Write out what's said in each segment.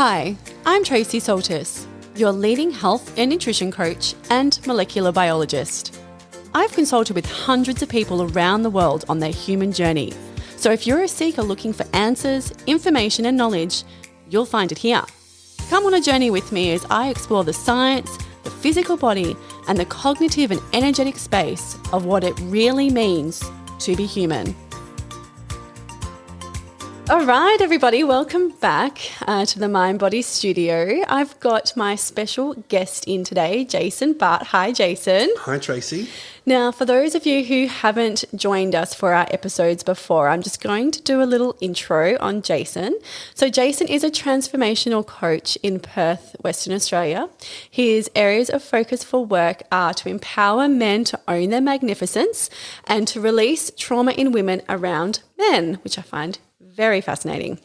Hi, I'm Tracy Soltis, your leading health and nutrition coach and molecular biologist. I've consulted with hundreds of people around the world on their human journey. So if you're a seeker looking for answers, information and knowledge, you'll find it here. Come on a journey with me as I explore the science, the physical body, and the cognitive and energetic space of what it really means to be human. All right, everybody, welcome back to the Mind Body Studio. I've got my special guest in today, Jason Bart. Hi, Jason. Hi, Tracy. Now, for those of you who haven't joined us for our episodes before, I'm just going to do a little intro on Jason. So Jason is a transformational coach in Perth, Western Australia. His areas of focus for work are to empower men to own their magnificence and to release trauma in women around men, which I find very fascinating.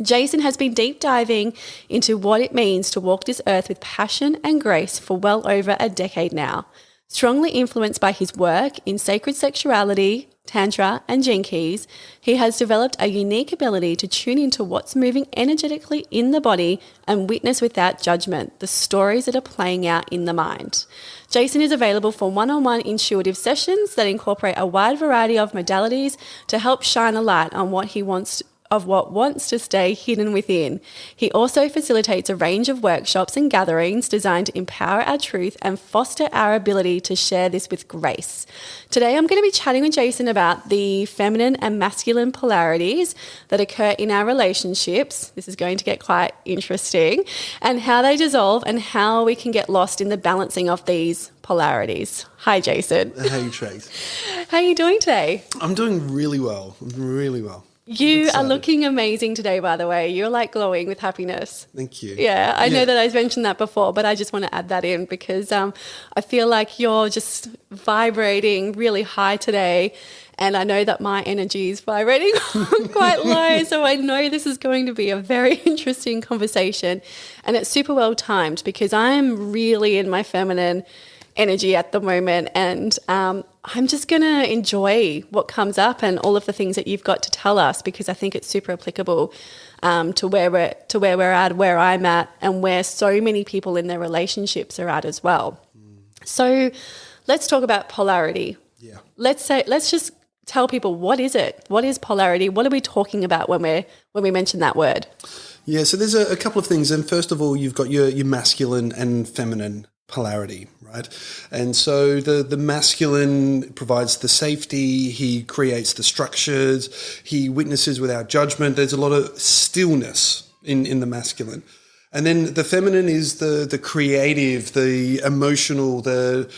Jason has been deep diving into what it means to walk this earth with passion and grace for well over a decade now. Strongly influenced by his work in sacred sexuality, tantra and gene keys, he has developed a unique ability to tune into what's moving energetically in the body and witness without judgment the stories that are playing out in the mind. Jason is available for one-on-one intuitive sessions that incorporate a wide variety of modalities to help shine a light on what wants to stay hidden within. He also facilitates a range of workshops and gatherings designed to empower our truth and foster our ability to share this with grace. Today, I'm going to be chatting with Jason about the feminine and masculine polarities that occur in our relationships. This is going to get quite interesting, and how they dissolve and how we can get lost in the balancing of these polarities. Hi, Jason. Hey, Trace. How are you doing today? I'm doing really well. Really well. You are looking amazing today, by the way. You're like glowing with happiness. Thank you. Yeah, I know that I've mentioned that before, but I just want to add that in because I feel like you're just vibrating really high today, and I know that my energy is vibrating quite low, so I know this is going to be a very interesting conversation, and it's super well timed because I'm really in my feminine energy at the moment, and I'm just going to enjoy what comes up and all of the things that you've got to tell us, because I think it's super applicable to where we're at, where I'm at, and where so many people in their relationships are at as well. So let's talk about polarity. Yeah. Let's just tell people, what is it? What is polarity? What are we talking about when we mention that word? Yeah, so there's a couple of things. And first of all, you've got your masculine and feminine polarity, right? And so the masculine provides the safety, he creates the structures, he witnesses without judgment. There's a lot of stillness in the masculine. And then the feminine is the creative, the emotional, the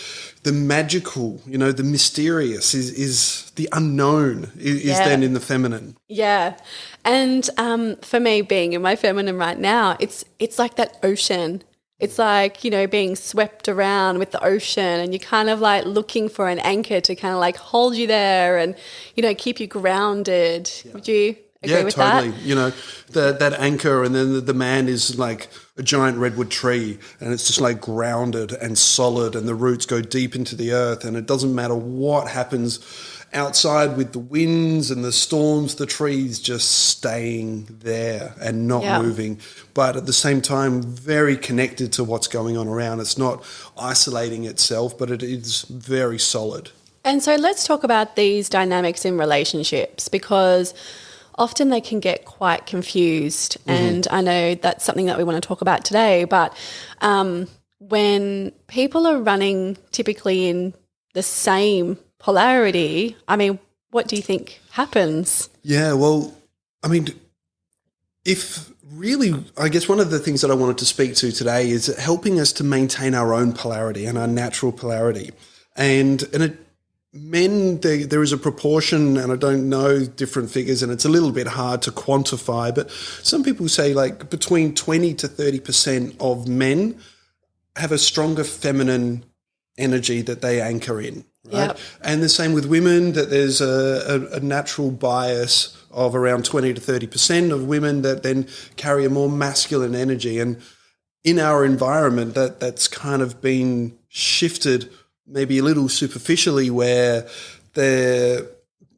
magical, the mysterious is the unknown is then in the feminine. Yeah. And for me, being in my feminine right now, it's like that ocean. It's like, being swept around with the ocean, and you're kind of like looking for an anchor to kind of like hold you there and, keep you grounded. Yeah. Would you agree with totally. that? That anchor, and then the man is like a giant redwood tree, and it's just like grounded and solid, and the roots go deep into the earth, and it doesn't matter what happens outside with the winds and the storms, the tree's just staying there and not moving, but at the same time very connected to what's going on around. It's not isolating itself, but it is very solid. And so let's talk about these dynamics in relationships, because often they can get quite confused, and I know that's something that we want to talk about today, but when people are running typically in the same polarity, what do you think happens? Yeah, well, if really, I guess one of the things that I wanted to speak to today is helping us to maintain our own polarity and our natural polarity. And men, there is a proportion, and I don't know different figures, and it's a little bit hard to quantify, but some people say like between 20 to 30% of men have a stronger feminine energy that they anchor in. Right. Yep. And the same with women, that there's a natural bias of around 20 to 30% of women that then carry a more masculine energy. And in our environment, that's kind of been shifted maybe a little superficially, where they're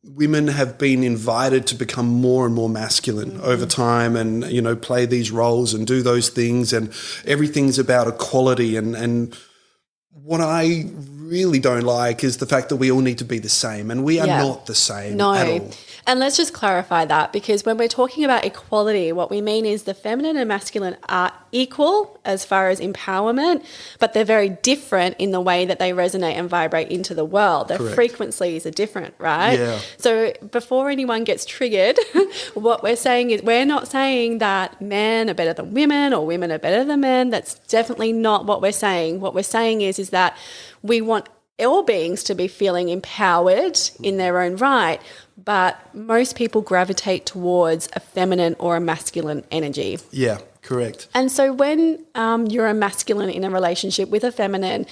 women have been invited to become more and more masculine over time and, play these roles and do those things, and everything's about equality. And what I really don't like is the fact that we all need to be the same, and we are not the same at all. And let's just clarify that, because when we're talking about equality, what we mean is the feminine and masculine are equal as far as empowerment, but they're very different in the way that they resonate and vibrate into the world. Their frequencies are different, right? Yeah. So before anyone gets triggered, what we're saying is we're not saying that men are better than women or women are better than men. That's definitely not what we're saying. What we're saying is that we want all beings to be feeling empowered in their own right, but most people gravitate towards a feminine or a masculine energy. Yeah, correct. And so when you're a masculine in a relationship with a feminine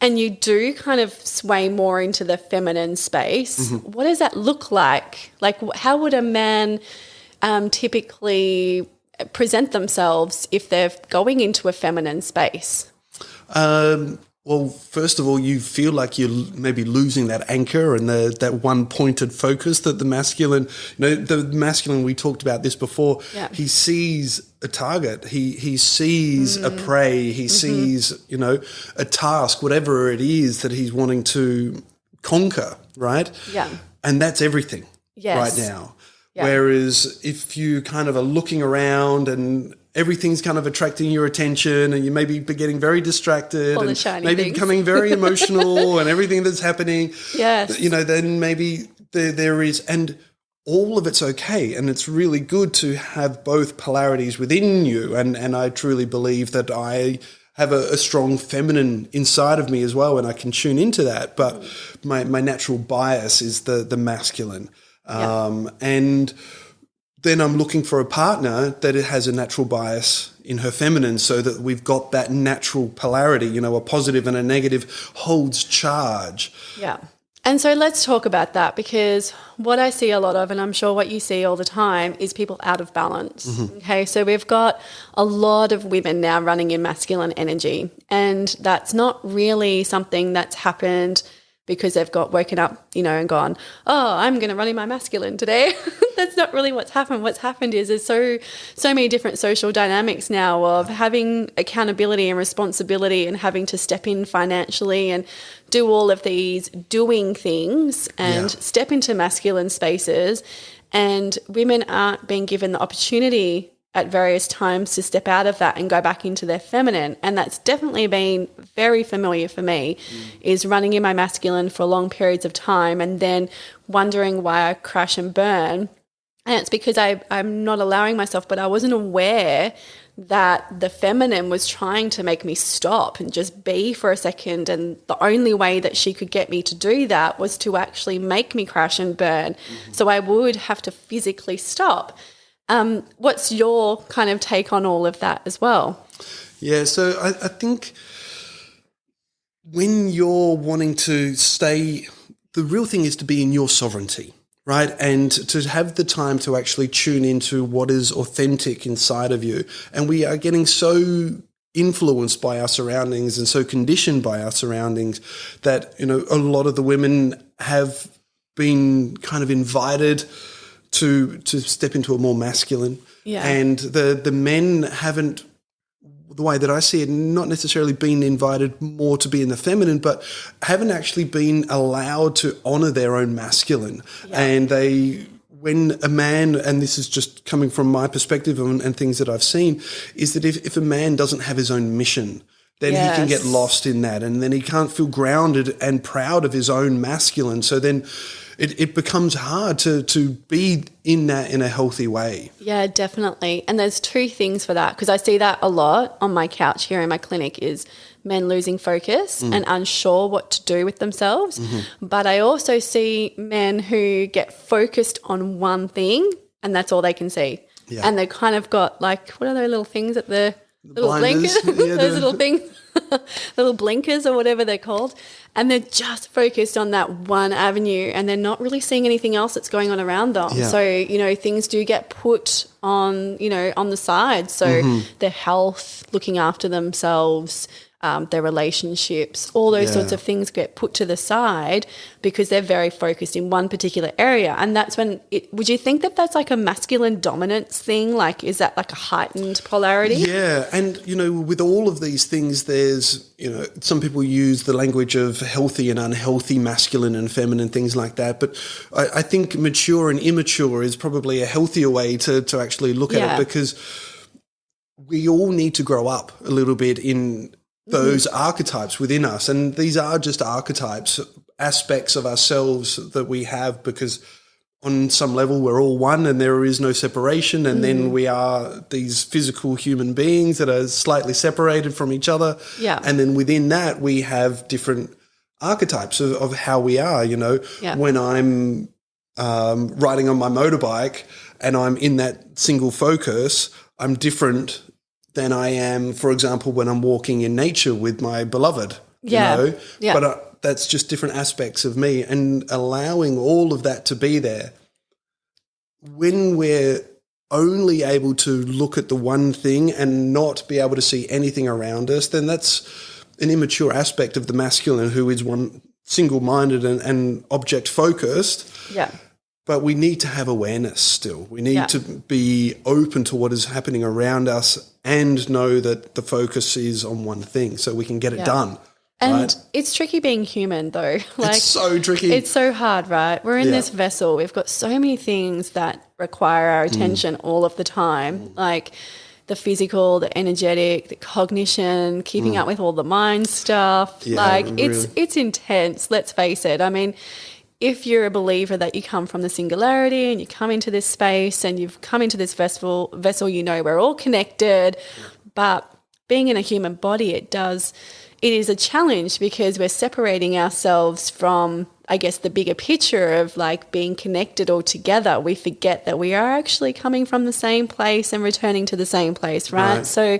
and you do kind of sway more into the feminine space, what does that look like? Like, how would a man typically present themselves if they're going into a feminine space? Well, first of all, you feel like you're maybe losing that anchor and that one pointed focus that the masculine, the masculine, we talked about this before, he sees a target, he sees a prey, he sees, a task, whatever it is that he's wanting to conquer, right? Yeah. And that's everything right now. Yeah. Whereas if you kind of are looking around and everything's kind of attracting your attention and you may be getting very distracted and maybe becoming very emotional and everything that's happening, then maybe there is, and all of it's okay. And it's really good to have both polarities within you. And I truly believe that I have a strong feminine inside of me as well, and I can tune into that. But my natural bias is the masculine. And then I'm looking for a partner that has a natural bias in her feminine, so that we've got that natural polarity, a positive and a negative holds charge. Yeah. And so let's talk about that, because what I see a lot of, and I'm sure what you see all the time, is people out of balance. Okay, so we've got a lot of women now running in masculine energy, and that's not really something that's happened because they've got woken up, and gone, oh, I'm going to run in my masculine today. That's not really what's happened. What's happened is there's so many different social dynamics now of having accountability and responsibility and having to step in financially and do all of these doing things and step into masculine spaces. And women aren't being given the opportunity at various times to step out of that and go back into their feminine. And that's definitely been very familiar for me, is running in my masculine for long periods of time and then wondering why I crash and burn. And it's because I'm not allowing myself, but I wasn't aware that the feminine was trying to make me stop and just be for a second. And the only way that she could get me to do that was to actually make me crash and burn. So I would have to physically stop. What's your kind of take on all of that as well? Yeah, so I think when you're wanting to stay, the real thing is to be in your sovereignty, right? And to have the time to actually tune into what is authentic inside of you. And we are getting so influenced by our surroundings and so conditioned by our surroundings that, a lot of the women have been kind of invited to step into a more masculine. Yeah. And the men haven't, the way that I see it, not necessarily been invited more to be in the feminine, but haven't actually been allowed to honour their own masculine. Yeah. And when a man, and this is just coming from my perspective and things that I've seen, is that if a man doesn't have his own mission, then he can get lost in that, and then he can't feel grounded and proud of his own masculine. So then it becomes hard to be in that in a healthy way. Yeah, definitely. And there's two things for that, because I see that a lot on my couch here in my clinic, is men losing focus and unsure what to do with themselves. But I also see men who get focused on one thing and that's all they can see. Yeah. And they kind of got like, what are those little things at the little blinkers? Yeah, those little things, little blinkers or whatever they're called. And they're just focused on that one avenue and they're not really seeing anything else that's going on around them. Yeah. So, things do get put on, on the side. So their health, looking after themselves, their relationships, all those sorts of things get put to the side because they're very focused in one particular area. And that's when would you think that that's like a masculine dominance thing? Like, is that like a heightened polarity? Yeah. And, with all of these things, there's, some people use the language of healthy and unhealthy, masculine and feminine, things like that. But I think mature and immature is probably a healthier way to actually look at it, because we all need to grow up a little bit in those archetypes within us. And these are just archetypes, aspects of ourselves that we have, because on some level we're all one and there is no separation. And then we are these physical human beings that are slightly separated from each other. Yeah. And then within that we have different archetypes of how we are, when I'm riding on my motorbike and I'm in that single focus, I'm different than I am, for example, when I'm walking in nature with my beloved, But that's just different aspects of me, and allowing all of that to be there. When we're only able to look at the one thing and not be able to see anything around us, then that's an immature aspect of the masculine, who is one single-minded and object-focused. Yeah. But we need to have awareness still. We need to be open to what is happening around us and know that the focus is on one thing so we can get it done. And it's tricky being human, though. It's so tricky. It's so hard, right? We're in this vessel. We've got so many things that require our attention all of the time, like the physical, the energetic, the cognition, keeping up with all the mind stuff. It's intense, let's face it. I mean, if you're a believer that you come from the singularity and you come into this space and you've come into this vessel, we're all connected. But being in a human body, it is a challenge, because we're separating ourselves from, I guess, the bigger picture of like being connected all together. We forget that we are actually coming from the same place and returning to the same place, right? So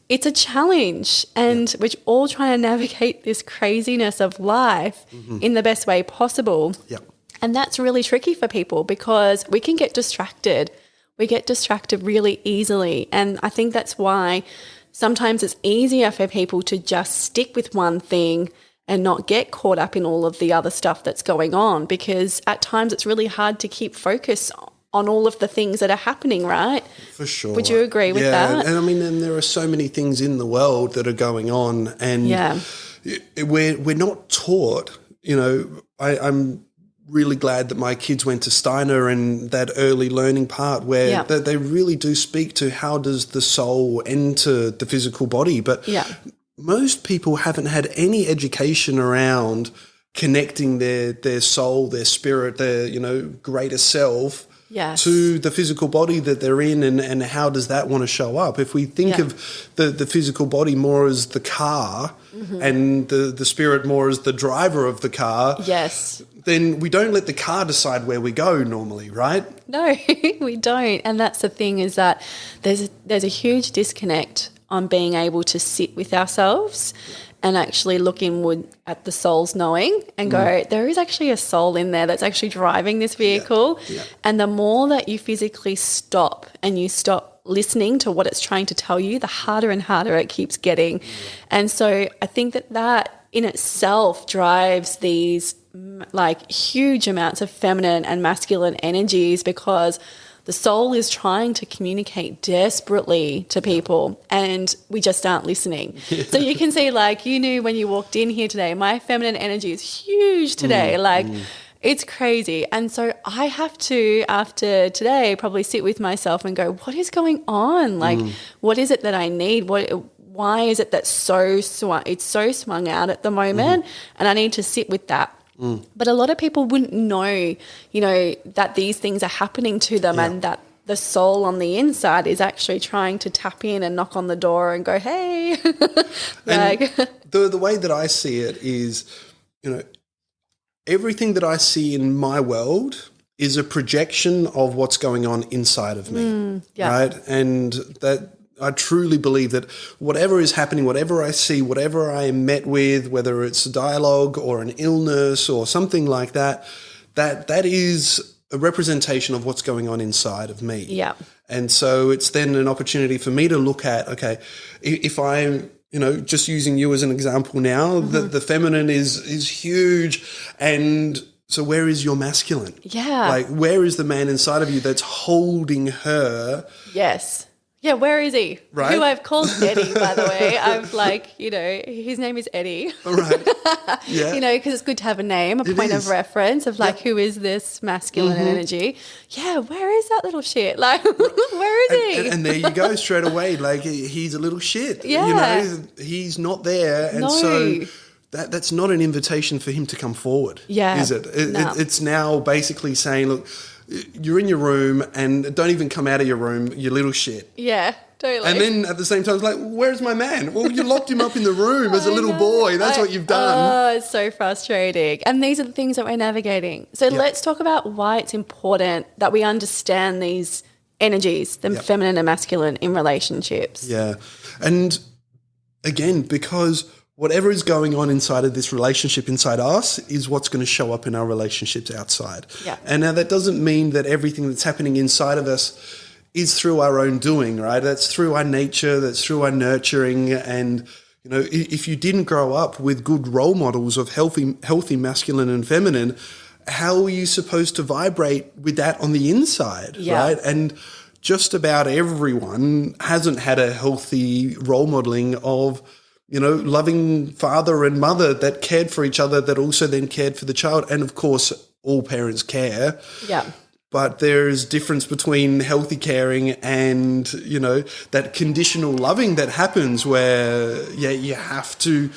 it's a challenge, and we're all trying to navigate this craziness of life in the best way possible. Yep. And that's really tricky for people, because we can get distracted. We get distracted really easily. And I think that's why sometimes it's easier for people to just stick with one thing and not get caught up in all of the other stuff that's going on, because at times it's really hard to keep focus on all of the things that are happening, right? For sure. Would you agree with that? And I mean, and there are so many things in the world that are going on, and we're not taught, I'm really glad that my kids went to Steiner and that early learning part where they really do speak to how does the soul enter the physical body. But most people haven't had any education around connecting their soul, their spirit, their, greater self to the physical body that they're in, and how does that want to show up. If we think of the physical body more as the car and the spirit more as the driver of the car, then we don't let the car decide where we go normally, right? No, we don't. And that's the thing, is that there's a huge disconnect on being able to sit with ourselves and actually look inward at the soul's knowing and go, there is actually a soul in there that's actually driving this vehicle. And the more that you physically stop and you stop listening to what it's trying to tell you, the harder and harder it keeps getting. And so I think that in itself drives these like huge amounts of feminine and masculine energies, because the soul is trying to communicate desperately to people and we just aren't listening. So you can see, like, you knew when you walked in here today, my feminine energy is huge today. It's crazy. And so I have to, after today, probably sit with myself and go, what is going on? Like, what is it that I need? Why is it that it's so swung out at the moment? And I need to sit with that. But a lot of people wouldn't know, that these things are happening to them and that the soul on the inside is actually trying to tap in and knock on the door and go, hey. The way that I see it is, everything that I see in my world is a projection of what's going on inside of me, right? And that I truly believe that whatever is happening, whatever I see, whatever I am met with, whether it's a dialogue or an illness or something like that, that is a representation of what's going on inside of me. Yeah. And so it's then an opportunity for me to look at, okay, if I'm just using you as an example now, the feminine is huge. And so where is your masculine? Yeah. Like, where is the man inside of you that's holding her? Yes. Yeah, where is he? Right. Who I've called Eddie, by the way. I've his name is Eddie. All right. Yeah. Because it's good to have a name, a point of reference of who is this masculine energy? Yeah, where is that little shit? Like, where is he? And there you go, straight away. Like, he's a little shit. Yeah. He's not there. And so that's not an invitation for him to come forward. Yeah. Is it? No. It's now basically saying, look, you're in your room and don't even come out of your room, you little shit. Yeah, totally. And then at the same time, it's like, where's my man? Well, you locked him up in the room as a little boy. That's what you've done. Oh, it's so frustrating. And these are the things that we're navigating. So let's talk about why it's important that we understand these energies, the feminine and masculine in relationships. Yeah. And again, because whatever is going on inside of this relationship inside us is what's going to show up in our relationships outside. Yeah. And now that doesn't mean that everything that's happening inside of us is through our own doing, right? That's through our nature, that's through our nurturing. And, if you didn't grow up with good role models of healthy masculine and feminine, how are you supposed to vibrate with that on the inside, right? And just about everyone hasn't had a healthy role modeling of loving father and mother that cared for each other, that also then cared for the child. And of course, all parents care. Yeah. But there's difference between healthy caring and, that conditional loving that happens where, you have to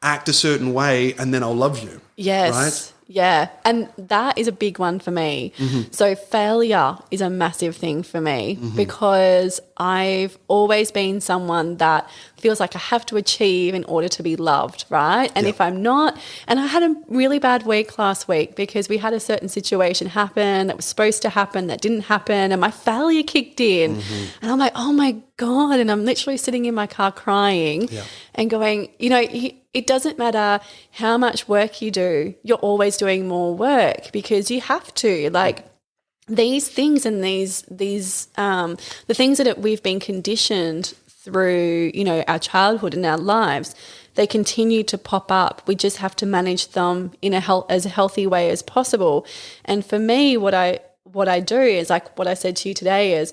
act a certain way and then I'll love you. Yes. Right? Yeah. And that is a big one for me. So failure is a massive thing for me because I've always been someone that feels like I have to achieve in order to be loved, right? And if I'm not, and I had a really bad week last week because we had a certain situation happen that was supposed to happen that didn't happen and my failure kicked in. And I'm like, oh my God. And I'm literally sitting in my car crying and going, it doesn't matter how much work you do, you're always doing more work because you have to. Like these things and the things that we've been conditioned through, our childhood and our lives, they continue to pop up. We just have to manage them in as a healthy way as possible. And for me, what I do is like what I said to you today is,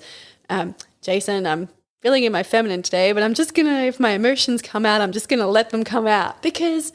Jason, I'm feeling in my feminine today, but I'm just going to, if my emotions come out, I'm just going to let them come out because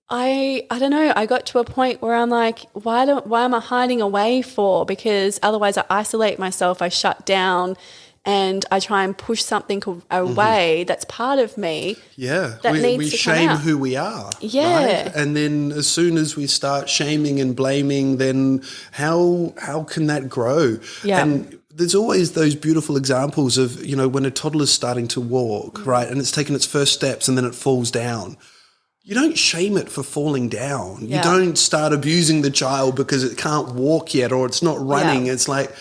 I don't know, I got to a point where I'm like, why am I hiding away for? Because otherwise I isolate myself, I shut down and I try and push something away that's part of me. Yeah, that needs we to shame come out. who we are. Yeah. Right? And then as soon as we start shaming and blaming, then how can that grow? Yeah. And there's always those beautiful examples of, when a toddler's starting to walk, right, and it's taken its first steps and then it falls down. You don't shame it for falling down. Yeah. You don't start abusing the child because it can't walk yet or it's not running. It's like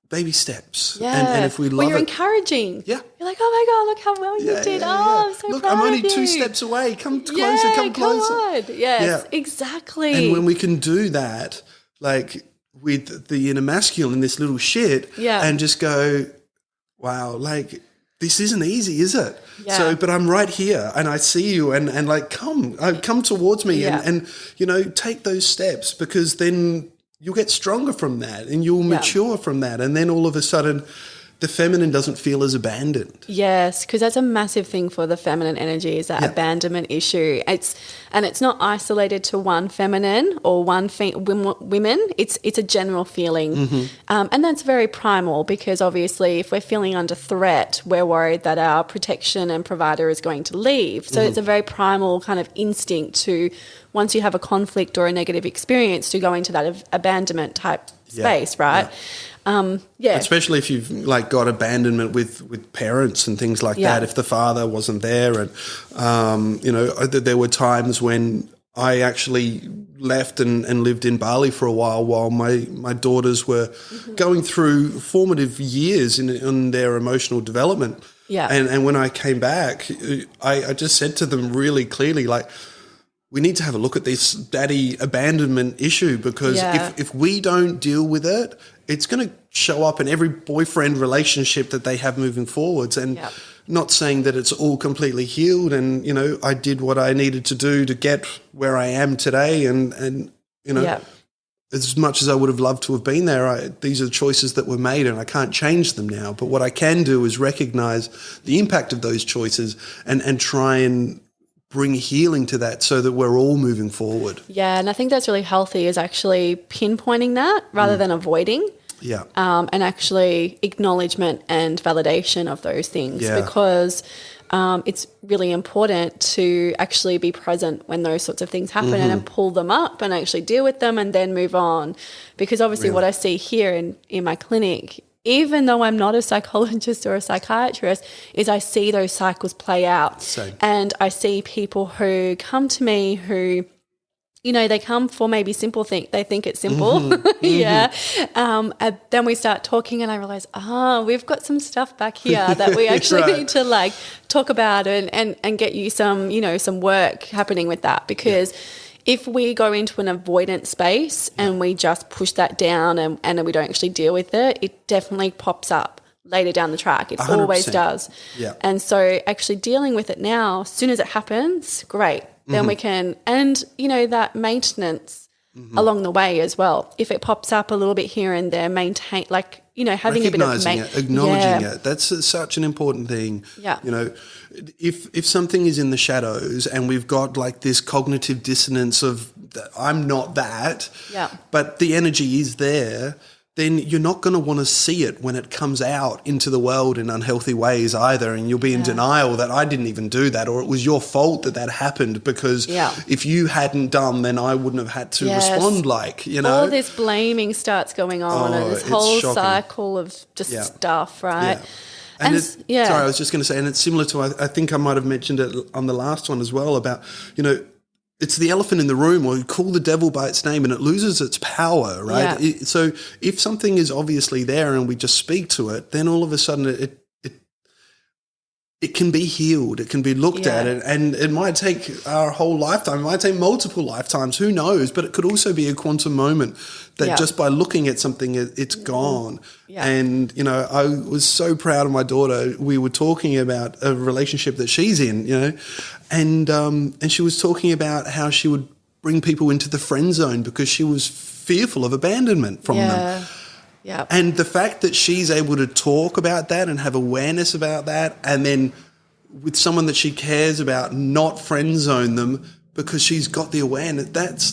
baby steps. Yeah. And if we love you're it. encouraging. Yeah. You're like, oh my God, look how well you did. I'm so look, proud I'm only of you. 2 steps away. Come closer, come closer. Come on. Yes, exactly. And when we can do that, like with the inner masculine, this little shit, and just go, wow, like this isn't easy, is it? Yeah. So, but I'm right here and I see you and like, come towards me and take those steps because then you'll get stronger from that and you'll mature from that. And then all of a sudden the feminine doesn't feel as abandoned. Yes, because that's a massive thing for the feminine energy is that abandonment issue. It's not isolated to one feminine or one women. It's a general feeling. And that's very primal because obviously if we're feeling under threat, we're worried that our protection and provider is going to leave. So it's a very primal kind of instinct to, once you have a conflict or a negative experience, to go into that abandonment type space, right? Especially if you've like got abandonment with parents and things like that. If the father wasn't there, and there were times when I actually left and lived in Bali for a while my daughters were going through formative years in their emotional development. Yeah, and when I came back, I just said to them really clearly, like, we need to have a look at this daddy abandonment issue because if we don't deal with it, it's going to show up in every boyfriend relationship that they have moving forwards. And not saying that it's all completely healed, and I did what I needed to do to get where I am today, and as much as I would have loved to have been there, these are choices that were made, and I can't change them now. But what I can do is recognize the impact of those choices and try and bring healing to that so that we're all moving forward. Yeah, and I think that's really healthy, is actually pinpointing that rather than avoiding. Yeah. And actually acknowledgement and validation of those things, because it's really important to actually be present when those sorts of things happen and pull them up and actually deal with them and then move on. Because obviously what I see here in my clinic, even though I'm not a psychologist or a psychiatrist, is I see those cycles play out. Same. And I see people who come to me who, they come for maybe simple things. They think it's simple. And then we start talking and I realize, we've got some stuff back here that we actually need to talk about and get you some, some work happening with that. Because if we go into an avoidant space and we just push that down and we don't actually deal with it, it definitely pops up later down the track. It 100%. Always does. Yeah. And so actually dealing with it now, as soon as it happens, great. Then we can, and that maintenance along the way as well. If it pops up a little bit here and there, maintain, having a bit of acknowledging it. That's such an important thing. Yeah. If something is in the shadows and we've got this cognitive dissonance of I'm not that, but the energy is there, then you're not going to want to see it when it comes out into the world in unhealthy ways either, and you'll be in denial that I didn't even do that, or it was your fault that happened because if you hadn't done, then I wouldn't have had to respond All this blaming starts going on and this whole cycle of just stuff, right? Yeah. Sorry, I was just going to say, and it's similar to, I think I might have mentioned it on the last one as well about, it's the elephant in the room, or you call the devil by its name and it loses its power, right? Yeah. So if something is obviously there and we just speak to it, then all of a sudden it can be healed, it can be looked at, and it might take our whole lifetime, it might take multiple lifetimes, who knows, but it could also be a quantum moment that just by looking at something, it's gone. Yeah. And, I was so proud of my daughter. We were talking about a relationship that she's in, and she was talking about how she would bring people into the friend zone because she was fearful of abandonment from them. Yeah. And the fact that she's able to talk about that and have awareness about that, and then with someone that she cares about, not friend zone them because she's got the awareness, that's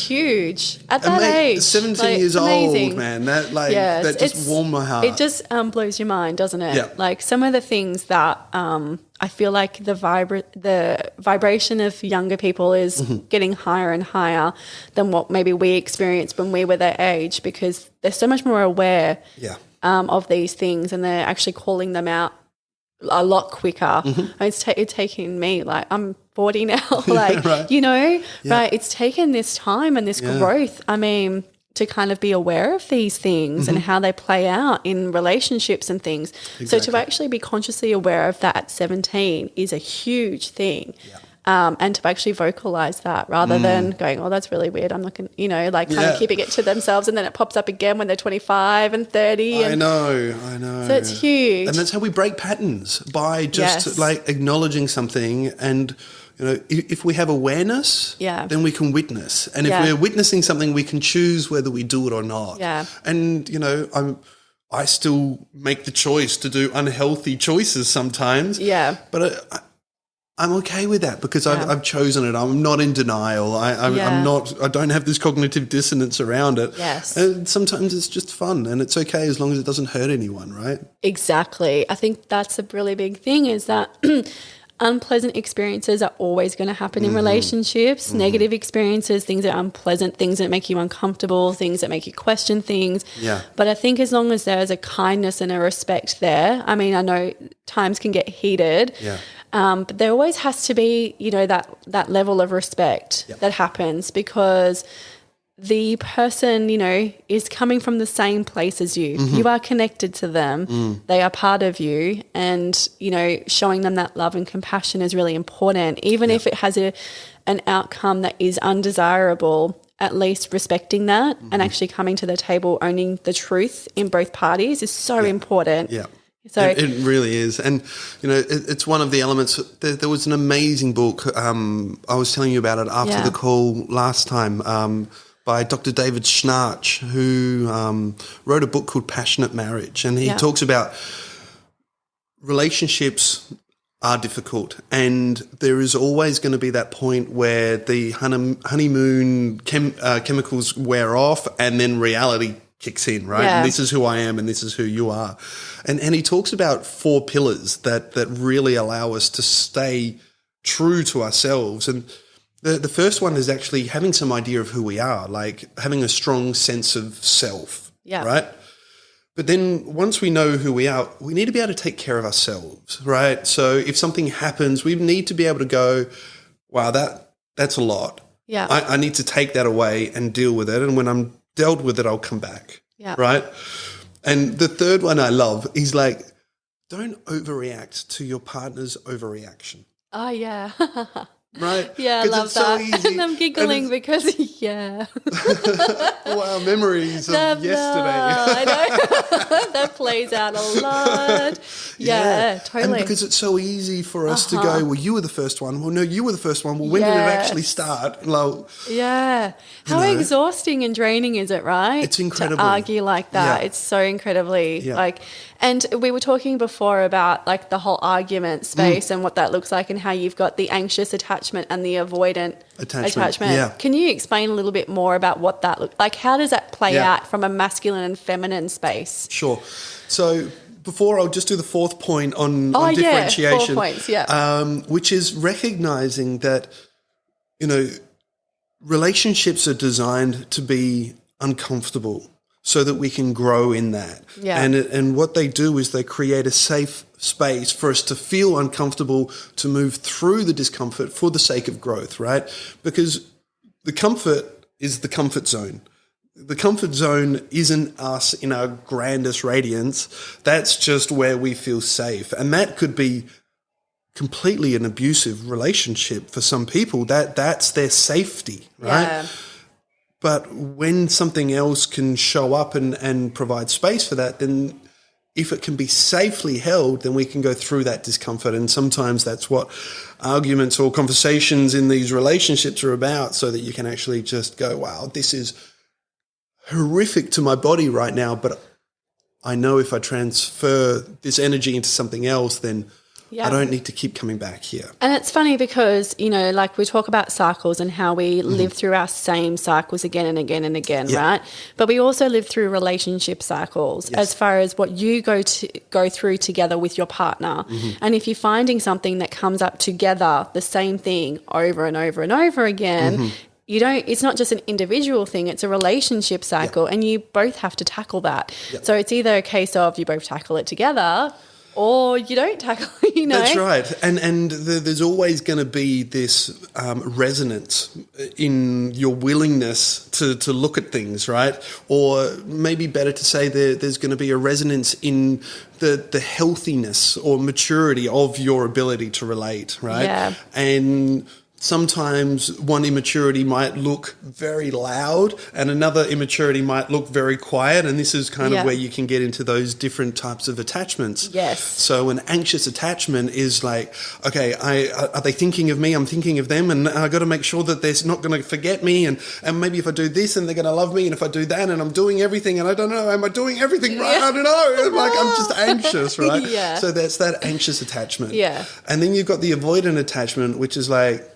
huge at that age. 17 years old, man. That just warmed my heart. It just blows your mind, doesn't it? Yeah. Some of the things that I feel like the vibration of younger people is getting higher and higher than what maybe we experienced when we were their age, because they're so much more aware of these things and they're actually calling them out a lot quicker. It's taking me, I'm 40 now, right? It's taken this time and this growth, to kind of be aware of these things and how they play out in relationships and things. Exactly. So to actually be consciously aware of that at 17 is a huge thing. And to actually vocalize that rather than going, oh, that's really weird, I'm not going to, kind of keeping it to themselves, and then it pops up again when they're 25 and 30. I know. So it's huge. And that's how we break patterns, by just acknowledging something. And, if we have awareness, then we can witness. And if we're witnessing something, we can choose whether we do it or not. Yeah. And, I still make the choice to do unhealthy choices sometimes. Yeah. But I'm okay with that because I've chosen it. I'm not in denial. I'm not. I don't have this cognitive dissonance around it. Yes. And sometimes it's just fun, and it's okay as long as it doesn't hurt anyone, right? Exactly. I think that's a really big thing, is that unpleasant experiences are always going to happen in relationships. Negative experiences, things that are unpleasant, things that make you uncomfortable, things that make you question things. Yeah. But I think as long as there's a kindness and a respect there, I know times can get heated. Yeah. But there always has to be, that level of respect that happens, because the person, is coming from the same place as you. You are connected to them. They are part of you. And, showing them that love and compassion is really important. Even if it has an outcome that is undesirable, at least respecting that and actually coming to the table, owning the truth in both parties is so important. Yeah. So it really is. And, it's one of the elements. There was an amazing book. I was telling you about it after the call last time, by Dr. David Schnarch, who wrote a book called Passionate Marriage. And he talks about relationships are difficult, and there is always going to be that point where the honeymoon chemicals wear off and then reality kicks in, right? Yeah. And this is who I am and this is who you are. And he talks about 4 pillars that really allow us to stay true to ourselves. And the first one is actually having some idea of who we are, like having a strong sense of self, right? But then once we know who we are, we need to be able to take care of ourselves, right? So if something happens, we need to be able to go, wow, that's a lot. Yeah. I need to take that away and deal with it. And when I'm dealt with it, I'll come back, right? And the third one I love is like, don't overreact to your partner's overreaction. Oh, yeah. Right? Yeah, I love it's that. So easy. And I'm giggling because, Wow, memories of yesterday. I know. That plays out a lot. Yeah, totally. And because it's so easy for us to go, well, you were the first one. Well, no, you were the first one. Well, when did it actually start? Like, How exhausting and draining is it, right? It's incredible. To argue like that. Yeah. It's so incredibly and we were talking before about like the whole argument space and what that looks like, and how you've got the anxious attachment and the avoidant attachment. Yeah. Can you explain a little bit more about what that looks like? How does that play out from a masculine and feminine space? Sure. So before, I'll just do the 4th point on differentiation. 4 points, which is recognizing that, relationships are designed to be uncomfortable so that we can grow in that. Yeah. And what they do is they create a safe space for us to feel uncomfortable, to move through the discomfort for the sake of growth, right? Because the comfort is the comfort zone. The comfort zone isn't us in our grandest radiance. That's just where we feel safe. And that could be completely an abusive relationship for some people. That's their safety, right? Yeah. But when something else can show up and provide space for that, then if it can be safely held, then we can go through that discomfort. And sometimes that's what arguments or conversations in these relationships are about, so that you can actually just go, wow, this is horrific to my body right now, but I know if I transfer this energy into something else, then I don't need to keep coming back here. And it's funny because, like we talk about cycles and how we live through our same cycles again and again and again, right? But we also live through relationship cycles as far as what you go through together with your partner. And if you're finding something that comes up together, the same thing over and over and over again, it's not just an individual thing, it's a relationship cycle, and you both have to tackle that. So it's either a case of you both tackle it together, or you don't tackle, That's right. And there's always going to be this resonance in your willingness to look at things, right? Or maybe better to say there's going to be a resonance in the healthiness or maturity of your ability to relate, right? Yeah. And sometimes one immaturity might look very loud and another immaturity might look very quiet. And this is kind of where you can get into those different types of attachments. Yes. So an anxious attachment is like, okay, are they thinking of me? I'm thinking of them. And I got to make sure that they're not going to forget me. And maybe if I do this and they're going to love me. And if I do that and I'm doing everything and I don't know, am I doing everything right? I don't know. I'm just anxious, right? So that's that anxious attachment. Yeah. And then you've got the avoidant attachment, which is like,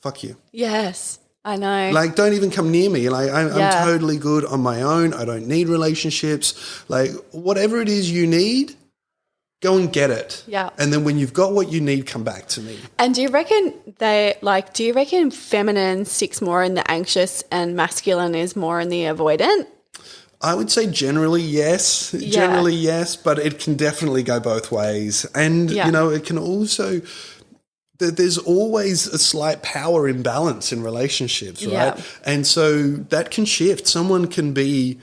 fuck you. Yes, I know. Like, don't even come near me. Like, I'm totally good on my own. I don't need relationships. Like, whatever it is you need, go and get it. Yeah. And then when you've got what you need, come back to me. And do you reckon feminine sticks more in the anxious and masculine is more in the avoidant? I would say generally yes. Generally yes, but it can definitely go both ways. And, it can also... There's always a slight power imbalance in relationships, right? Yeah. And so that can shift. Someone can be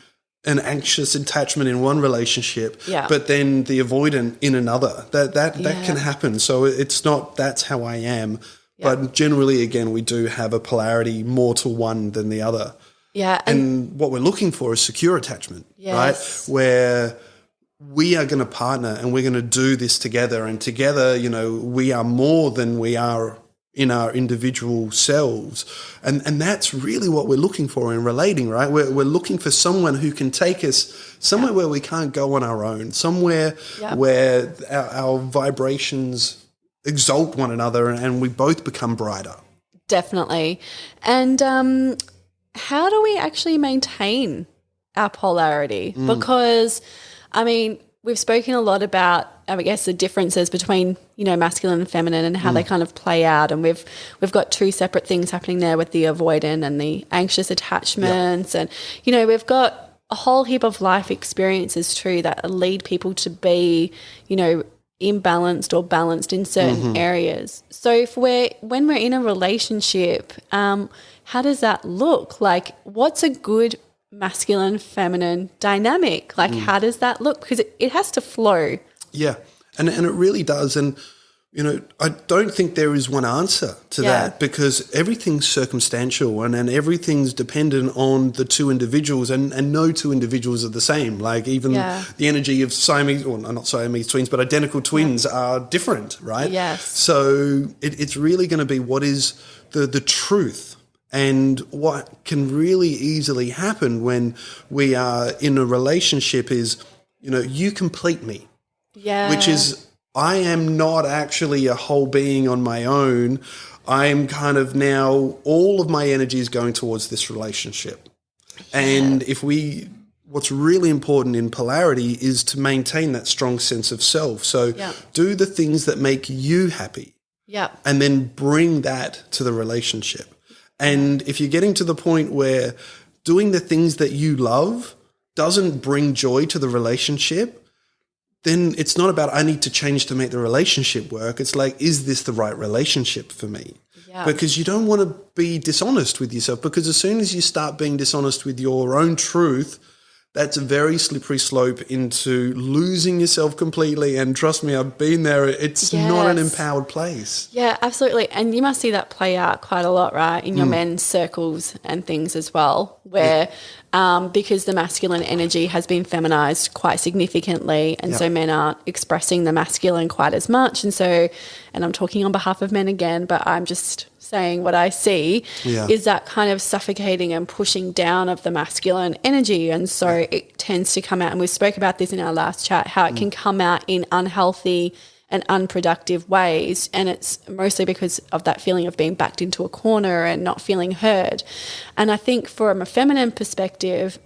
an anxious attachment in one relationship, but then the avoidant in another. That can happen. So it's not that's how I am. Yeah. But generally, again, we do have a polarity more to one than the other. Yeah. And what we're looking for is secure attachment, right? Where we are going to partner and we're going to do this together. And together, you know, we are more than we are in our individual selves. And that's really what we're looking for in relating, right? We're looking for someone who can take us somewhere where we can't go on our own, somewhere where our vibrations exalt one another and we both become brighter. Definitely. And how do we actually maintain our polarity? Because, I mean, we've spoken a lot about, I guess, the differences between, you know, masculine and feminine and how they kind of play out. And we've got two separate things happening there with the avoidant and the anxious attachments. And, you know, we've got a whole heap of life experiences too that lead people to be, you know, imbalanced or balanced in certain areas. So when we're in a relationship, how does that look? Like, what's a good masculine feminine dynamic? Like, how does that look? Because it has to flow. Yeah, and it really does. And, you know, I don't think there is one answer to that, because everything's circumstantial and everything's dependent on the two individuals, and no two individuals are the same. Like, even the energy of Siamese, or not Siamese twins, but identical twins are different, right? Yes. So it's really going to be what is the truth. And what can really easily happen when we are in a relationship is, you know, you complete me. Yeah. Which is, I am not actually a whole being on my own. I am kind of now, all of my energy is going towards this relationship. Yeah. And what's really important in polarity is to maintain that strong sense of self. So do the things that make you happy. Yeah. And then bring that to the relationship. And if you're getting to the point where doing the things that you love doesn't bring joy to the relationship, then it's not about, I need to change to make the relationship work. It's like, is this the right relationship for me? Yeah. Because you don't want to be dishonest with yourself, because as soon as you start being dishonest with your own truth, that's a very slippery slope into losing yourself completely. And trust me, I've been there. It's not an empowered place. Yeah, absolutely. And you must see that play out quite a lot, right, in your men's circles and things as well, where because the masculine energy has been feminized quite significantly, and so men aren't expressing the masculine quite as much. And so, and I'm talking on behalf of men again, but I'm just saying what I see is that kind of suffocating and pushing down of the masculine energy. And so it tends to come out, and we spoke about this in our last chat, how it can come out in unhealthy and unproductive ways. And it's mostly because of that feeling of being backed into a corner and not feeling heard. And I think from a feminine perspective,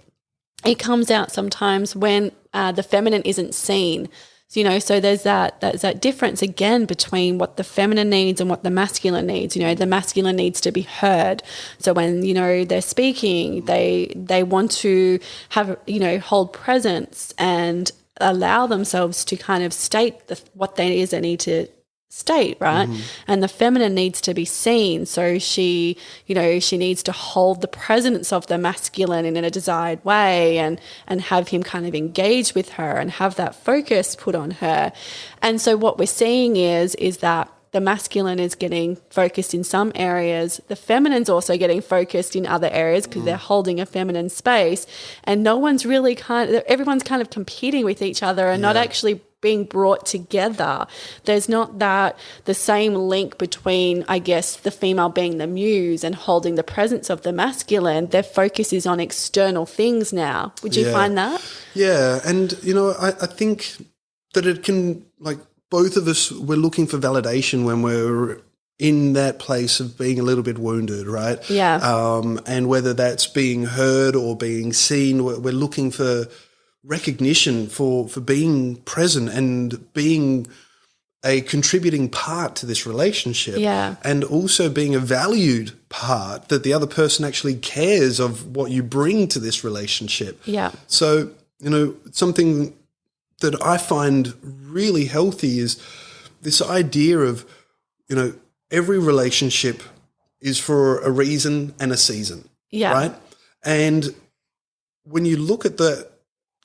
it comes out sometimes when the feminine isn't seen. You know, so there's that difference again between what the feminine needs and what the masculine needs. You know, the masculine needs to be heard. So when, you know, they're speaking, they want to have, you know, hold presence and allow themselves to kind of state what they need to state, right? And the feminine needs to be seen. So she needs to hold the presence of the masculine in a desired way and have him kind of engage with her and have that focus put on her. And so what we're seeing is that the masculine is getting focused in some areas. The feminine's also getting focused in other areas because they're holding a feminine space, and everyone's kind of competing with each other and not actually being brought together. There's not the same link between, I guess, the female being the muse and holding the presence of the masculine. Their focus is on external things now. Would you find that? Yeah, and, you know, I think that it can, like, both of us, we're looking for validation when we're in that place of being a little bit wounded, right? Yeah. And whether that's being heard or being seen, we're looking for recognition for being present and being a contributing part to this relationship. Yeah. And also being a valued part, that the other person actually cares of what you bring to this relationship. Yeah. So, you know, something that I find really healthy is this idea of, you know, every relationship is for a reason and a season, right? And when you look at the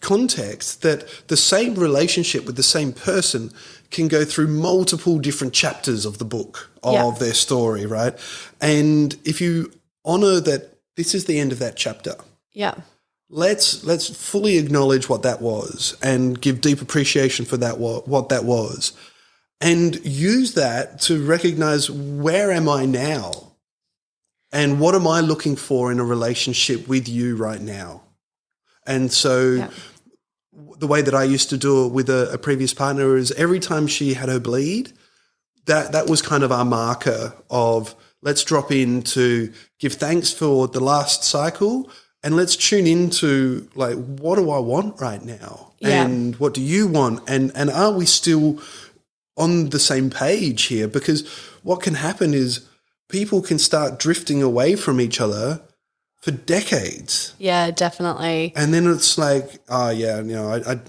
context, that the same relationship with the same person can go through multiple different chapters of the book of their story, right? And if you honor that this is the end of that chapter, let's fully acknowledge what that was and give deep appreciation for that, what that was, and use that to recognize, where am I now? And what am I looking for in a relationship with you right now? And so the way that I used to do it with a previous partner is, every time she had her bleed, that was kind of our marker of, let's drop in to give thanks for the last cycle, and let's tune into, like, what do I want right now? Yeah. And what do you want? And are we still on the same page here? Because what can happen is people can start drifting away from each other for decades. Yeah, definitely. And then it's like, I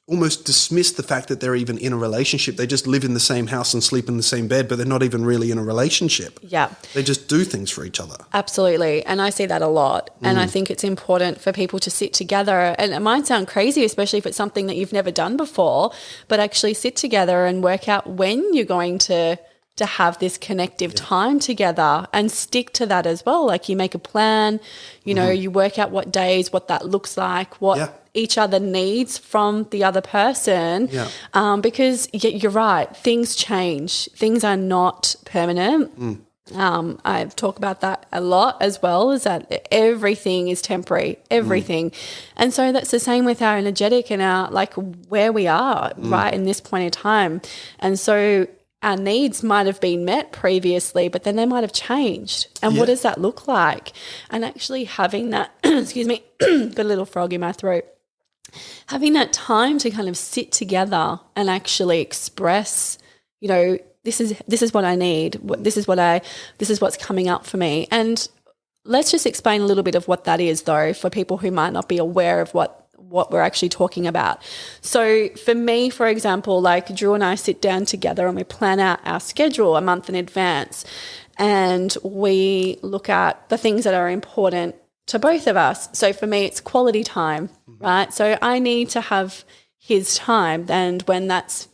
almost dismiss the fact that they're even in a relationship. They just live in the same house and sleep in the same bed, but they're not even really in a relationship. Yeah. They just do things for each other. Absolutely. And I see that a lot. And I think it's important for people to sit together. And it might sound crazy, especially if it's something that you've never done before, but actually sit together and work out when you're going to have this connective time together, and stick to that as well. Like, you make a plan, you know, you work out what days, what that looks like, what each other needs from the other person. Yeah. Because you're right, things change. Things are not permanent. I talk about that a lot as well, is that everything is temporary, everything. And so that's the same with our energetic and our, like, where we are right in this point in time. And so our needs might have been met previously, but then they might have changed. And what does that look like? And actually having that, excuse me, got a little frog in my throat. Having that time to kind of sit together and actually express, you know, this is what I need. This is what's coming up for me. And let's just explain a little bit of what that is, though, for people who might not be aware of what we're actually talking about. So for me, for example, like, Drew and I sit down together and we plan out our schedule a month in advance, and we look at the things that are important to both of us. So for me, it's quality time, right? So I need to have his time, and when that's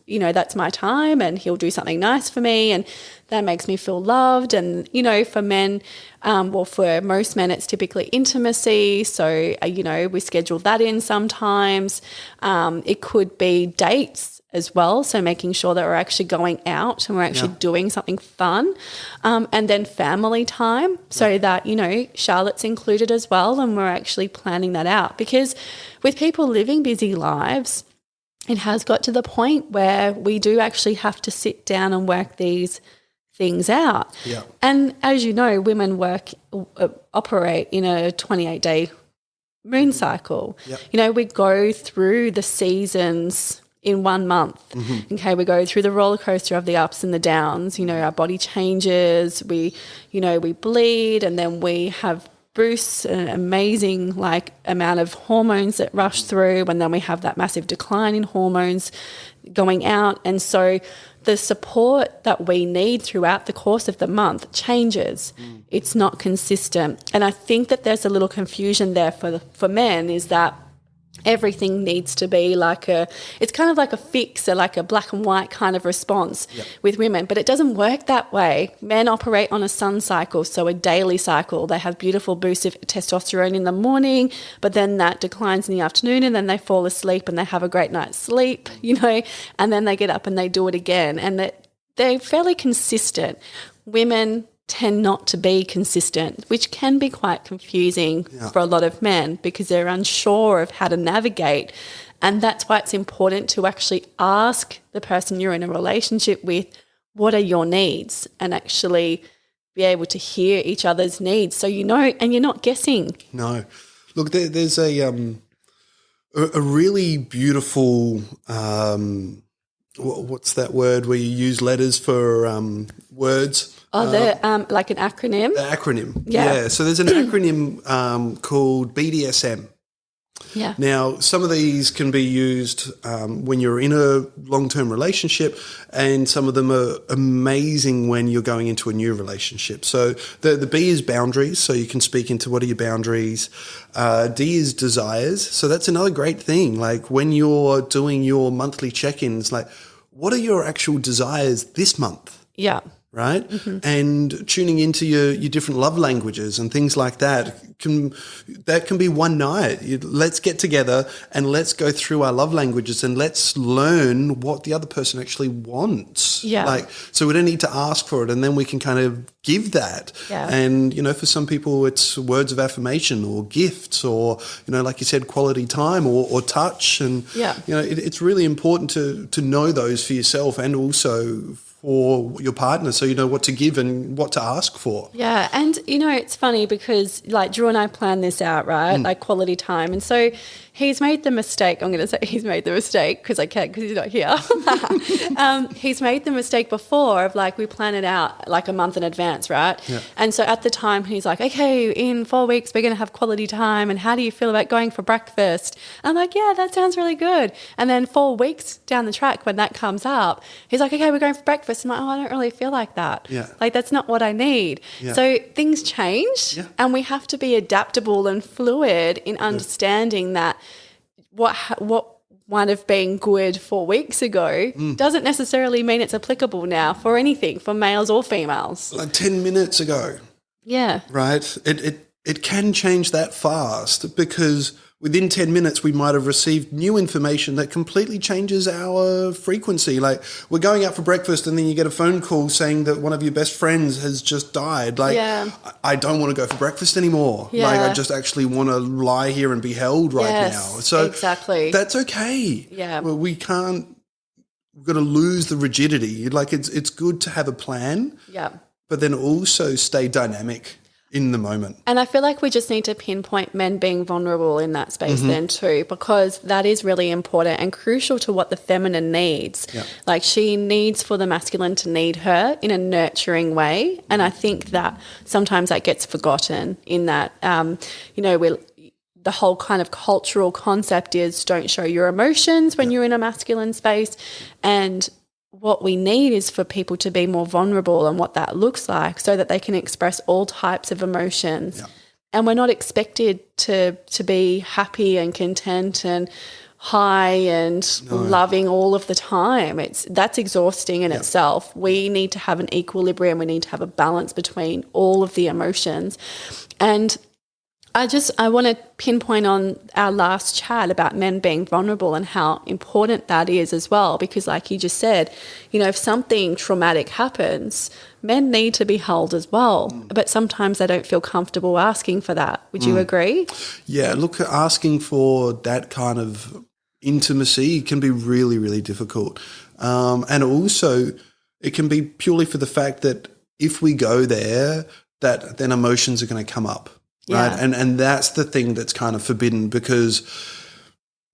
my time, and he'll do something nice for me, and that makes me feel loved. And, you know, for men, for most men, it's typically intimacy. So, we schedule that in sometimes. It could be dates as well. So making sure that we're actually going out and we're actually doing something fun. And then family time, so that, Charlotte's included as well, and we're actually planning that out. Because with people living busy lives, it has got to the point where we do actually have to sit down and work these things out. Yeah. And as you know, women operate in a 28-day moon cycle. Yep. We go through the seasons in 1 month. Okay, we go through the roller coaster of the ups and the downs. Our body changes, we bleed, and then we have boosts, an amazing amount of hormones that rush through, and then we have that massive decline in hormones going out. And so the support that we need throughout the course of the month changes. It's not consistent. And I think that there's a little confusion there for men, is that everything needs to be it's kind of like a fix, or like a black and white kind of response with women, but it doesn't work that way. Men operate on a sun cycle, so a daily cycle. They have beautiful boosts of testosterone in the morning, but then that declines in the afternoon, and then they fall asleep and they have a great night's sleep, and then they get up and they do it again, and they're fairly consistent. Women tend not to be consistent, which can be quite confusing for a lot of men, because they're unsure of how to navigate. And that's why it's important to actually ask the person you're in a relationship with, what are your needs, and actually be able to hear each other's needs, so and you're not guessing. No. Look, there's a really beautiful what's that word where you use letters for words? Like an acronym? The acronym, yeah. So there's an acronym called BDSM. Yeah. Now, some of these can be used when you're in a long-term relationship, and some of them are amazing when you're going into a new relationship. So the B is boundaries, so you can speak into what are your boundaries. D is desires. So that's another great thing. Like, when you're doing your monthly check-ins, like, what are your actual desires this month? Yeah. right? And tuning into your different love languages and things like that can be one night. Let's get together and let's go through our love languages and let's learn what the other person actually wants. Yeah. So we don't need to ask for it, and then we can kind of give that. Yeah. And, for some people it's words of affirmation or gifts or, like you said, quality time or touch. And, it's really important to know those for yourself and also for your partner, so you know what to give and what to ask for. Yeah, and it's funny because like Drew and I planned this out, right? Like quality time, and so he's made the mistake. I'm going to say he's made the mistake because I can't, because he's not here. He's made the mistake before of like we plan it out like a month in advance, right? Yeah. And so at the time he's like, okay, in 4 weeks we're going to have quality time, and how do you feel about going for breakfast? And I'm like, yeah, that sounds really good. And then 4 weeks down the track when that comes up, he's like, okay, we're going for breakfast. I'm like, oh, I don't really feel like that. Yeah. Like that's not what I need. Yeah. So things change, and we have to be adaptable and fluid in understanding that what might have been good 4 weeks ago doesn't necessarily mean it's applicable now for anything, for males or females. Like 10 minutes ago. Yeah. Right? It can change that fast, because within 10 minutes we might have received new information that completely changes our frequency. Like we're going out for breakfast and then you get a phone call saying that one of your best friends has just died. Like I don't want to go for breakfast anymore. Yeah. Like I just actually want to lie here and be held right now. So exactly. that's okay. Yeah. Well, we've got to lose the rigidity. Like it's good to have a plan. Yeah. But then also stay dynamic in the moment. And I feel like we just need to pinpoint men being vulnerable in that space then too, because that is really important and crucial to what the feminine needs. Yeah. Like she needs for the masculine to need her in a nurturing way. And I think that sometimes that gets forgotten in that, the whole kind of cultural concept is don't show your emotions when you're in a masculine space. And what we need is for people to be more vulnerable and what that looks like so that they can express all types of emotions. Yeah. And we're not expected to be happy and content and high and loving all of the time. That's exhausting in itself. We need to have an equilibrium. We need to have a balance between all of the emotions. And I want to pinpoint on our last chat about men being vulnerable and how important that is as well, because like you just said, if something traumatic happens, men need to be held as well, but sometimes they don't feel comfortable asking for that. Would you agree? Yeah, look, asking for that kind of intimacy can be really, really difficult. And also it can be purely for the fact that if we go there, that then emotions are going to come up. Right. Yeah. And that's the thing that's kind of forbidden, because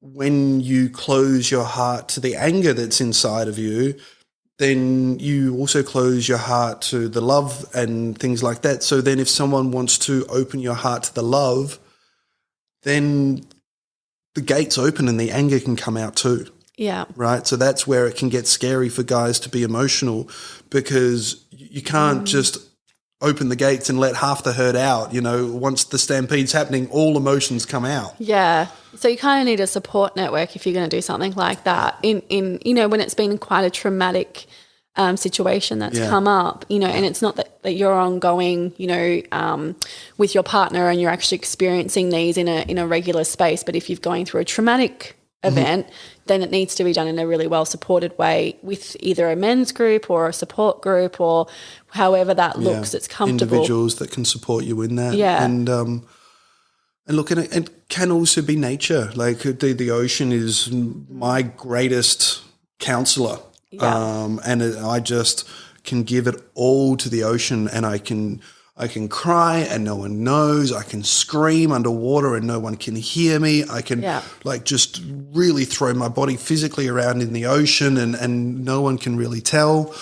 when you close your heart to the anger that's inside of you, then you also close your heart to the love and things like that. So then if someone wants to open your heart to the love, then the gate's open and the anger can come out too. Yeah. Right. So that's where it can get scary for guys to be emotional, because you can't just open the gates and let half the herd out. Once the stampede's happening, all emotions come out. Yeah. So you kind of need a support network if you're going to do something like that in when it's been quite a traumatic situation that's come up, and it's not that you're ongoing, with your partner and you're actually experiencing these in a regular space. But if you're going through a traumatic event, then it needs to be done in a really well supported way with either a men's group or a support group or however that looks. It's comfortable. Individuals that can support you in that. Yeah. And look, it can also be nature. Like the ocean is my greatest counselor. Yeah. I just can give it all to the ocean, and I can cry and no one knows. I can scream underwater and no one can hear me. I can just really throw my body physically around in the ocean and no one can really tell.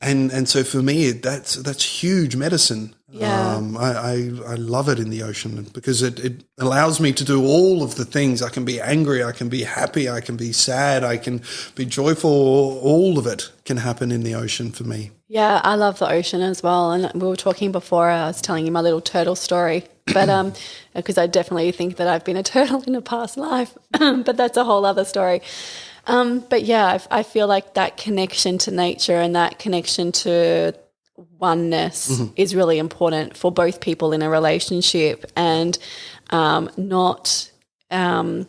And so for me, that's huge medicine. Yeah. I love it in the ocean because it allows me to do all of the things. I can be angry, I can be happy, I can be sad, I can be joyful. All of it can happen in the ocean for me. Yeah, I love the ocean as well. And we were talking before, I was telling you my little turtle story, but because I definitely think that I've been a turtle in a past life, but that's a whole other story. But yeah, I feel like that connection to nature and that connection to oneness is really important for both people in a relationship, and not kind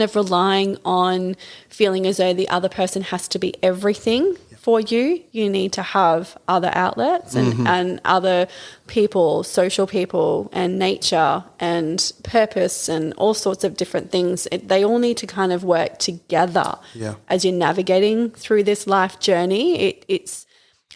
of relying on feeling as though the other person has to be everything for you. You need to have other outlets and other people, social people, and nature and purpose and all sorts of different things. They all need to kind of work together as you're navigating through this life journey.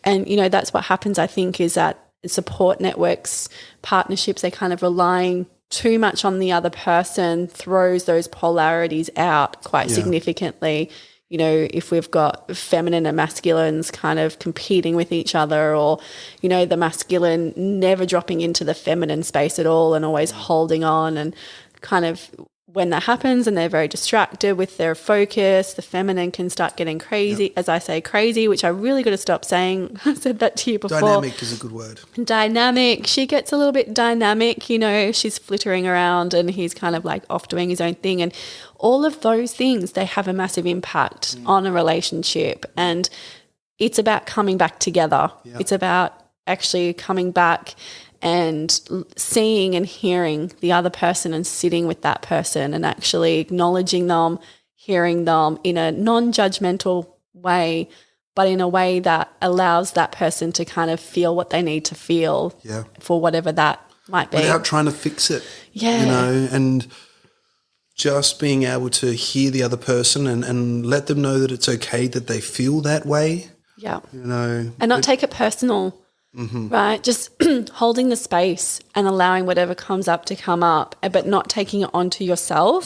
And, you know, that's what happens, I think, is that support networks, partnerships, they kind of relying too much on the other person throws those polarities out quite significantly. You know, if we've got feminine and masculines kind of competing with each other, or, you know, the masculine never dropping into the feminine space at all and always holding on, and kind of when that happens and they're very distracted with their focus, the feminine can start getting crazy, as I say, crazy, which I really got to stop saying. I said that to you before. Dynamic is a good word. Dynamic. She gets a little bit dynamic, you know, she's flittering around and he's kind of like off doing his own thing. And all of those things, they have a massive impact on a relationship. And it's about coming back together. It's about actually coming back and seeing and hearing the other person and sitting with that person and actually acknowledging them, hearing them in a non-judgmental way, but in a way that allows that person to kind of feel what they need to feel for whatever that might be. Without trying to fix it, you know, and just being able to hear the other person and let them know that it's okay that they feel that way. Yeah. You know. And not take it personal. Right, just holding the space and allowing whatever comes up to come up, but not taking it onto yourself,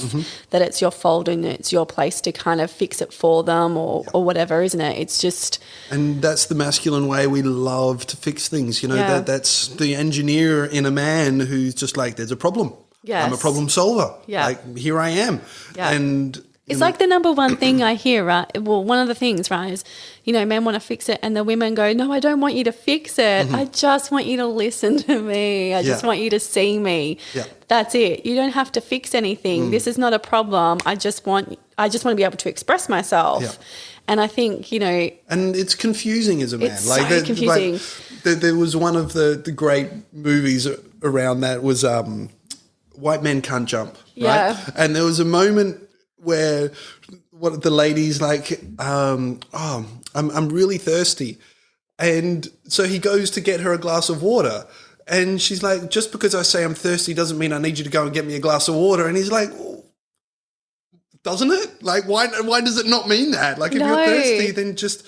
that it's your fault and it's your place to kind of fix it for them or whatever, isn't it? It's just... And that's the masculine way. We love to fix things, you know, that's the engineer in a man who's just like, there's a problem. Yes. I'm a problem solver. Yeah. Like, here I am. Yeah. And... It's like the number one thing I hear, right? Well, one of the things, right, is, you know, men want to fix it and the women go, no, I don't want you to fix it. I just want you to listen to me. I just want you to see me. Yeah. That's it. You don't have to fix anything. This is not a problem. I just want to be able to express myself. Yeah. And I think, you know... And it's confusing as a man. It's like, so confusing. Like, there was one of the great movies around that was White Men Can't Jump, right? And there was a moment where what the lady's like, I'm really thirsty. And so he goes to get her a glass of water. And she's like, just because I say I'm thirsty doesn't mean I need you to go and get me a glass of water. And he's like, well, doesn't it? Like, why does it not mean that? Like, if you're thirsty, then just...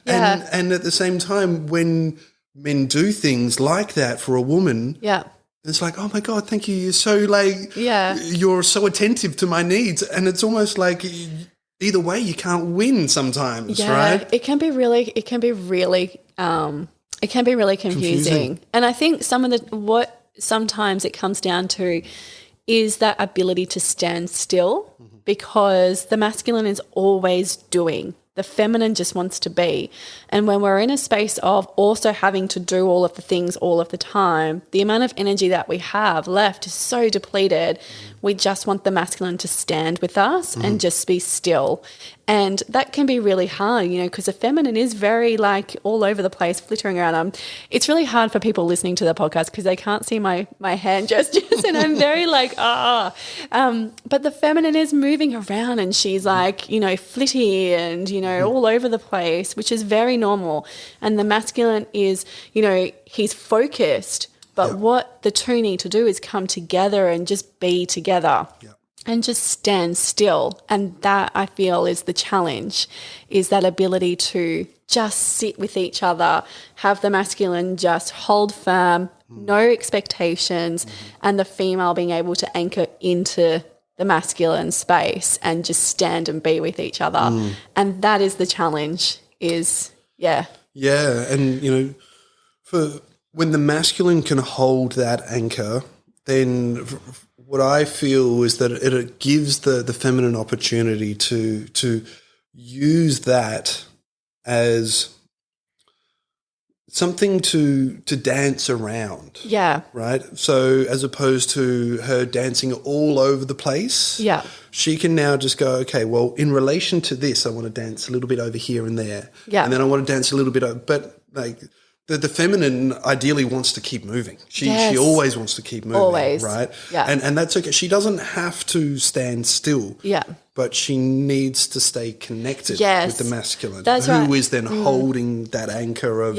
And at the same time, when men do things like that for a woman... It's like, oh my God, thank you. You're so you're so attentive to my needs. And it's almost like either way, you can't win sometimes, right? It can be really confusing. And I think what sometimes it comes down to is that ability to stand still, because the masculine is always doing. The feminine just wants to be. And when we're in a space of also having to do all of the things all of the time, the amount of energy that we have left is so depleted. We just want the masculine to stand with us and just be still. And that can be really hard, you know, because the feminine is very like all over the place, flittering around. It's really hard for people listening to the podcast because they can't see my hand gestures and I'm very like, but the feminine is moving around and she's like, you know, flitty and, you know, all over the place, which is very normal. And the masculine is, you know, he's focused, but what the two need to do is come together and just be together. And just stand still. And that, I feel, is the challenge, is that ability to just sit with each other, have the masculine just hold firm, no expectations, and the female being able to anchor into the masculine space and just stand and be with each other. And that is the challenge, is, Yeah, and, you know, for when the masculine can hold that anchor, then... What I feel is that it gives the feminine opportunity to use that as something to dance around. Yeah. Right? So as opposed to her dancing all over the place, Yeah. she can now just go, okay, well, in relation to this, I want to dance a little bit over here and there. Yeah. And then I want to dance a little bit over, but like the feminine ideally wants to keep moving. She always wants to keep moving. Always. Right? Yeah. And that's okay. She doesn't have to stand still. Yeah. But she needs to stay connected with the masculine. That's who right. is then holding that anchor of,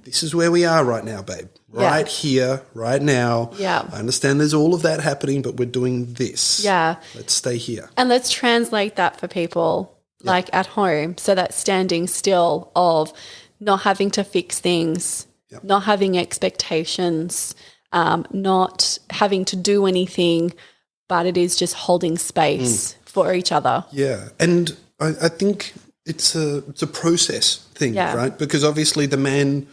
this is where we are right now, babe. Right here, right now. Yeah. I understand there's all of that happening, but we're doing this. Yeah. Let's stay here. And let's translate that for people like at home. So that standing still of not having to fix things, not having expectations, not having to do anything, but it is just holding space for each other. Yeah. And I think it's a process thing, right? Because obviously the man,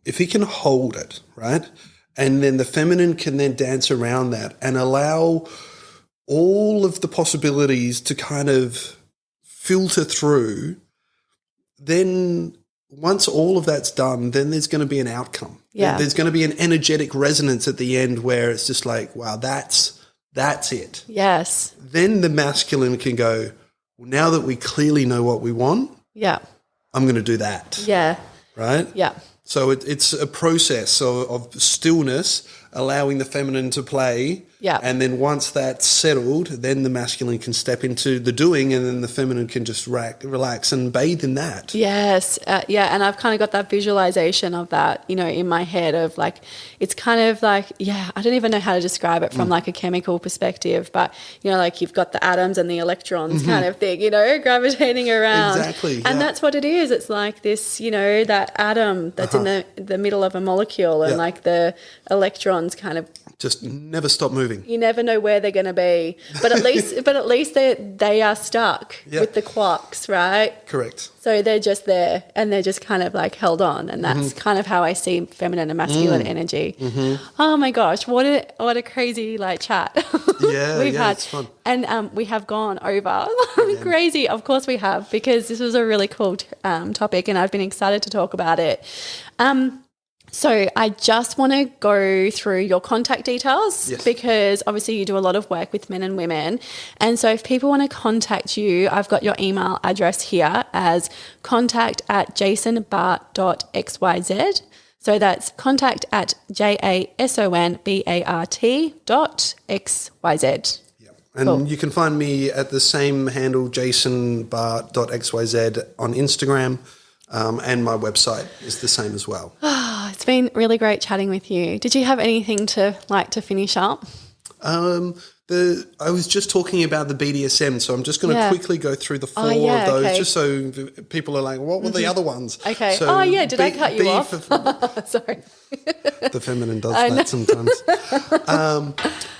if he can hold it, right, and then the feminine can then dance around that and allow all of the possibilities to kind of filter through, then once all of that's done, then there's going to be an outcome. Yeah. There's going to be an energetic resonance at the end where it's just like, wow, that's it. Yes. Then the masculine can go, well, now that we clearly know what we want, I'm going to do that. Yeah. Right? Yeah. So it's a process of stillness, allowing the feminine to play. Yeah. And then once that's settled, then the masculine can step into the doing, and then the feminine can just relax and bathe in that. Yes. And I've kind of got that visualization of that, in my head of like, it's kind of like, I don't even know how to describe it from like a chemical perspective, but, like you've got the atoms and the electrons kind of thing, gravitating around. Exactly. And that's what it is. It's like this, that atom that's in the middle of a molecule and like the electrons kind of just never stop moving. You never know where they're going to be, but at least they are stuck with the quarks, right? Correct. So they're just there and they're just kind of like held on, and that's kind of how I see feminine and masculine energy. Oh my gosh, what a crazy like chat we've had. It's fun. And we have gone over crazy. Of course we have, because this was a really cool topic, and I've been excited to talk about it. So I just want to go through your contact details because obviously you do a lot of work with men and women. And so if people want to contact you, I've got your email address here as contact@jasonbart.xyz. So that's contact@jasonbart.xyz. And you can find me at the same handle, jasonbart.xyz, on Instagram. And my website is the same as well. It's been really great chatting with you. Did you have anything to finish up? I was just talking about the BDSM, so I'm just going to quickly go through the four of those, just so people are like, what were the other ones? Okay. So did I cut you off? Sorry. The feminine does that sometimes.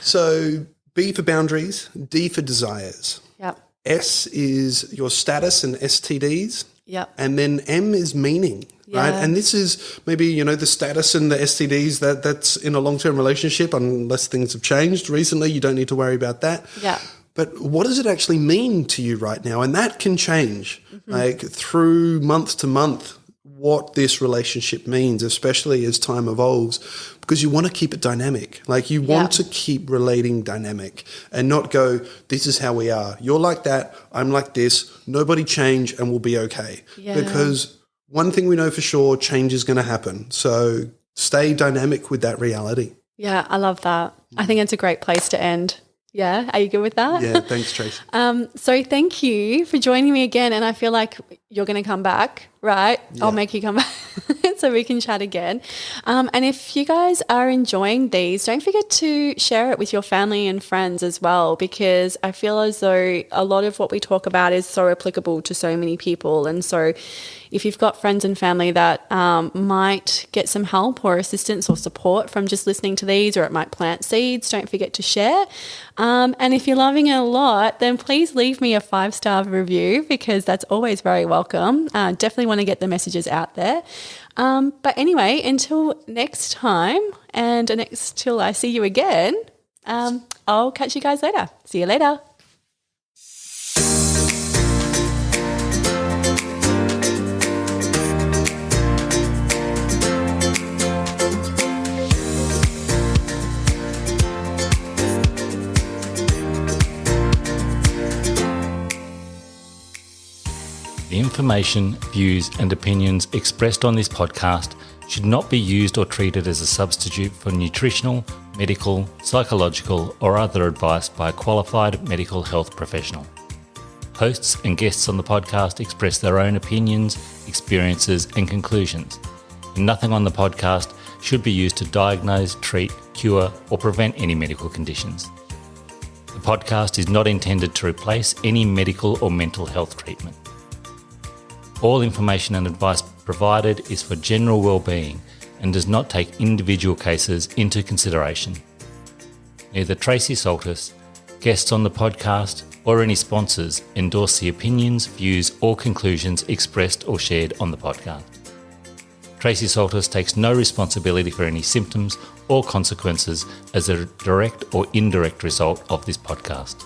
So B for boundaries, D for desires. Yep. S is your status and STDs. Yep. And then M is meaning, right? And this is maybe, the status and the STDs that's in a long-term relationship, unless things have changed recently. You don't need to worry about that. Yeah. But what does it actually mean to you right now? And that can change like through month to month, what this relationship means, especially as time evolves, because you want to keep it dynamic. Like you want to keep relating dynamic and not go, this is how we are. You're like that. I'm like this. Nobody change and we'll be okay. Yeah. Because one thing we know for sure, change is going to happen. So stay dynamic with that reality. Yeah, I love that. I think it's a great place to end. Yeah, are you good with that? Yeah, thanks, Tracy. So thank you for joining me again, and I feel like you're going to come back, right? Yeah. I'll make you come back so we can chat again. And if you guys are enjoying these, don't forget to share it with your family and friends as well, because I feel as though a lot of what we talk about is so applicable to so many people. And so if you've got friends and family that might get some help or assistance or support from just listening to these, or it might plant seeds, don't forget to share. And if you're loving it a lot, then please leave me a 5-star review, because that's always very welcome. Definitely want to get the messages out there. But anyway, until next time, and till I see you again, I'll catch you guys later. See you later. The information, views and opinions expressed on this podcast should not be used or treated as a substitute for nutritional, medical, psychological or other advice by a qualified medical health professional. Hosts and guests on the podcast express their own opinions, experiences and conclusions. Nothing on the podcast should be used to diagnose, treat, cure or prevent any medical conditions. The podcast is not intended to replace any medical or mental health treatment. All information and advice provided is for general well-being and does not take individual cases into consideration. Neither Tracy Saltis, guests on the podcast, or any sponsors endorse the opinions, views or conclusions expressed or shared on the podcast. Tracy Saltis takes no responsibility for any symptoms or consequences as a direct or indirect result of this podcast.